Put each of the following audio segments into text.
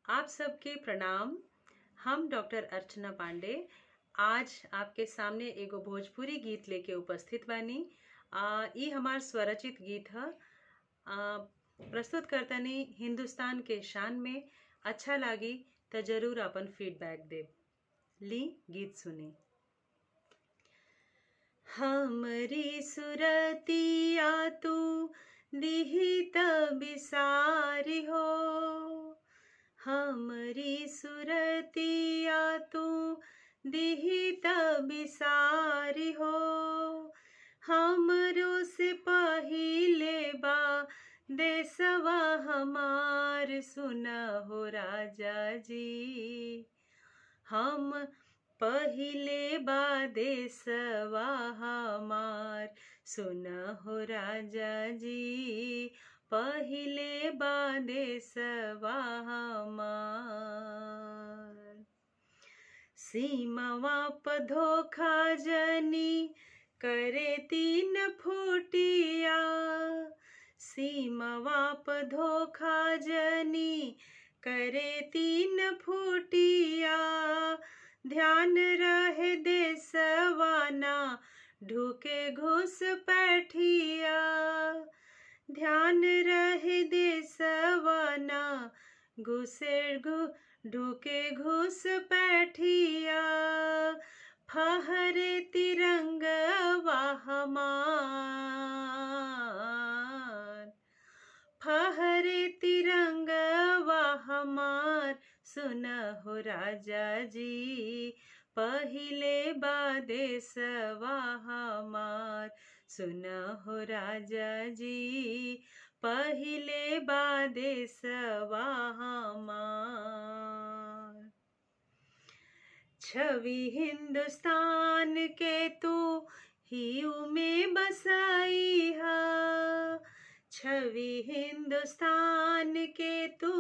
आप सबके प्रणाम। हम डॉक्टर अर्चना पांडे आज आपके सामने एगो भोजपुरी गीत लेके उपस्थित बानी। ई हमार स्वरचित गीत है। प्रस्तुत करतनी हिंदुस्तान के शान में। अच्छा लागी तो जरूर अपन फीडबैक देव। ली गीत सुनी। हमरी सुरतिया तू दिही त बिसारी हो, हमरी सुरतिया तू दिही त बिसारी हो। हमरो से पहिले बा देसवा हमार, सुना हो राजा जी। हम पहिले बा देसवा हमार, सुना हो राजा जी। पहिले बा देसवा हमार। सीमावा प धोखा जनी करे 3 फुटिया, सीमावा प धोखा जनी करे 3 फुटिया। ध्यान रहे देसवाना ढूके घुस पैठिया, ध्यान रहे देसवाना ढूके घुस पैठिया। फहरे तिरंगवा हमार, फहरे तिरंगवा हमार, सुना हो राजा जी। पहिले बा देसवा हमार, सुना हो राजा जी। पहिले बा देसवा हमार। छवि हिंदुस्तान के तू हियू में बसाई हा, छवि हिंदुस्तान के तू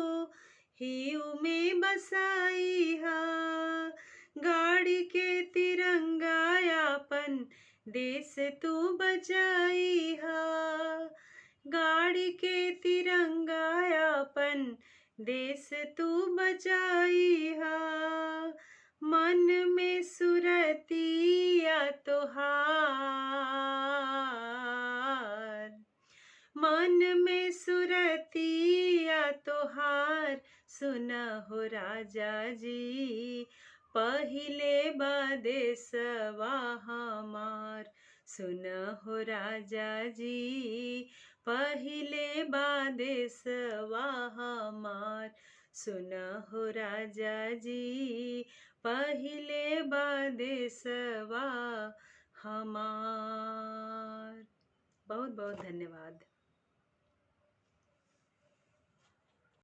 हियू में बसाई हा। गाड़ी के तिरंगा यापन देश तू बचाई हा, गाड़ी के तिरंगा यापन देश तू बचाई हा। मन में सुरतिया तोहार, मन में सुरतिया तोहार, सुना हो राजा जी। पहिले बा देसवा हमार, सुना हो राजा जी। पहिले बा देसवा हमार, सुना हो राजा जी। पहिले बा देसवा हमार। बहुत बहुत धन्यवाद।